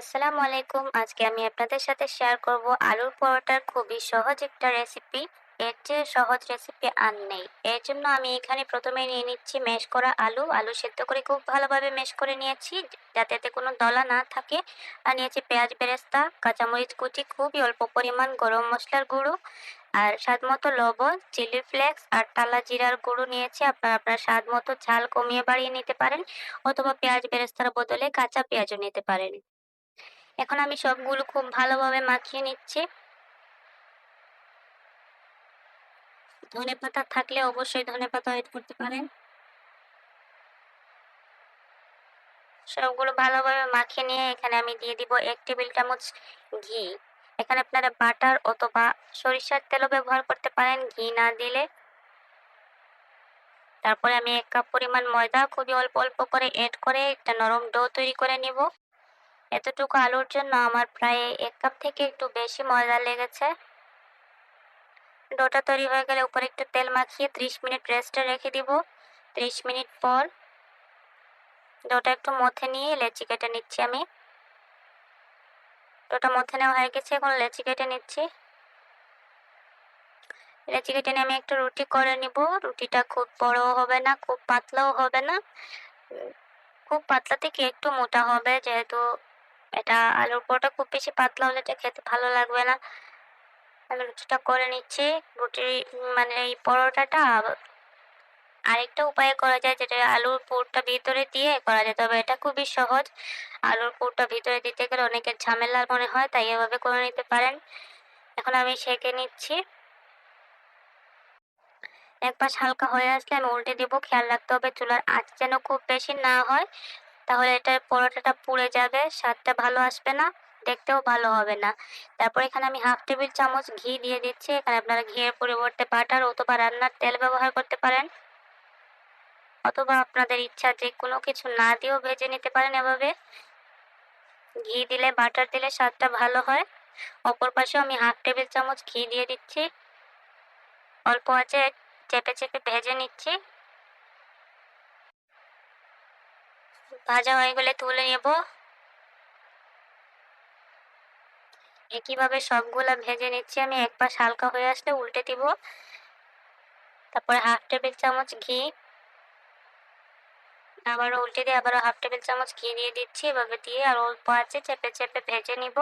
আসসালামু আলাইকুম। আজকে আমি আপনাদের সাথে শেয়ার করব আলুর পরোটার খুবই সহজ একটা রেসিপি। এর চেয়ে সহজ রেসিপি আর নেই। এর জন্য আমি এখানে প্রথমে নিয়ে নিচ্ছি ম্যাশ করা আলু। আলু সেদ্ধ করে খুব ভালোভাবে ম্যাশ করে নিয়েছি যাতে এতে কোনো দলা না থাকে। আর নিয়েছি পেঁয়াজ বেরেস্তা, কাঁচামরিচ কুচি, খুবই অল্প পরিমাণ গরম মসলার গুঁড়ো আর স্বাদমতো লবণ, চিলি ফ্লেক্স আর টালা জিরার গুঁড়ো নিয়েছি। আপনারা আপনার স্বাদ মতো ঝাল কমিয়ে বাড়িয়ে নিতে পারেন অথবা পেঁয়াজ বেরেস্তার বদলে কাঁচা পেঁয়াজও নিতে পারেন। এখন আমি সবগুলো খুব ভালোভাবে মাখিয়ে নিচ্ছি। ধনেপাতা থাকলে অবশ্যই ধনেপাতা এড করতে পারেন। সবগুলো ভালোভাবে মাখিয়ে নিয়ে এখানে আমি দিয়ে দিব ১ টেবিল চামচ ঘি। এখানে আপনারা বাটার অথবা সরিষার তেলও ব্যবহার করতে পারেন ঘি না দিলে। তারপরে আমি ১ কাপ পরিমাণ ময়দা খুবই অল্প অল্প করে এড করে একটা নরম ডো তৈরি করে নিব। এতটুকু আলুর জন্য আমার প্রায় ১ কাপ থেকে একটু বেশি ময়দা লেগেছে। ডোটা তৈরি হয়ে গেলে উপরে একটু তেল মাখিয়ে ৩০ মিনিট রেস্টে রেখে দিব। ৩০ মিনিট পর ডোটা একটু মথে নিয়ে লেচি কেটে নিচ্ছি আমি। ডোটা মথে নেওয়া হয়ে গেছে, এখন লেচি কেটে নিচ্ছি। লেচি কেটে নিয়ে আমি একটা রুটি করে নিব। রুটিটা খুব বড়ও হবে না, খুব পাতলাও হবে না। উম, খুব পাতলা থেকে একটু মোটা হবে, যেহেতু এটা আলুর পরোটা খুব বেশি পাতলা হলে এটা খেতে ভালো লাগবে না। আমি রুটিটা করে নিচ্ছি। রুটির মানে এই পরোটাটা আরেকটা উপায়ে করা যায়, যেটা আলুর পুরটা ভিতরে দিয়ে করা যায়, তবে এটা খুবই সহজ। আলুর পুরটা ভিতরে দিতে গেলে অনেকের ঝামেলা মনে হয়, তাই এভাবে করে নিতে পারেন। এখন আমি সেঁকে নিচ্ছি। এক পাশ হালকা হয়ে আসলে আমি উল্টে দিব। খেয়াল রাখতে হবে চুলার আঁচ যেন খুব বেশি না হয়, তাহলে এটার পরোটাটা পুড়ে যাবে, স্বাদটা ভালো আসবে না, দেখতেও ভালো হবে না। তারপর এখানে আমি হাফ টেবিল চামচ ঘি দিয়ে দিচ্ছি। এখানে আপনারা ঘিয়ের পরিবর্তে বাটার অথবা রান্নার তেল ব্যবহার করতে পারেন, অথবা আপনাদের ইচ্ছা যে কোনো কিছু না দিয়েও ভেজে নিতে পারেন এভাবে। ঘি দিলে বাটার দিলে স্বাদটা ভালো হয়। অপর পাশেও আমি হাফ টেবিল চামচ ঘি দিয়ে দিচ্ছি। অল্প আঁচে চেপে চেপে ভেজে নিচ্ছি। ভাজা হয়ে গেলে তুলে নেব। একইভাবে সবগুলা ভেজে নিচ্ছি আমি। এক পাশ হালকা হয়ে আসলে উল্টে দিব। তারপরে হাফ টেবিল চামচ ঘি, আবারও উল্টে দিয়ে আবারও হাফ টেবিল চামচ ঘি দিয়ে দিচ্ছি। এভাবে দিয়ে আর অল্প আঁচে চেপে চেপে ভেজে নিব।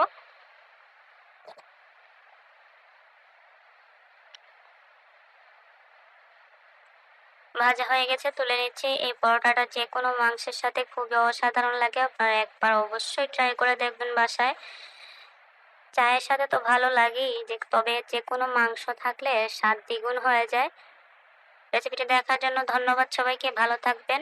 ভাজা হয়ে গেছে, তুলে নিচ্ছি। এই পরোটাটা যে কোনো মাংসের সাথে খুবই অসাধারণ লাগে। আপনারা একবার অবশ্যই ট্রাই করে দেখবেন বাসায়। চায়ের সাথে তো ভালো লাগেই, তবে যে কোনো মাংস থাকলে স্বাদ দ্বিগুণ হয়ে যায়। রেসিপিটি দেখার জন্য ধন্যবাদ সবাইকে। ভালো থাকবেন।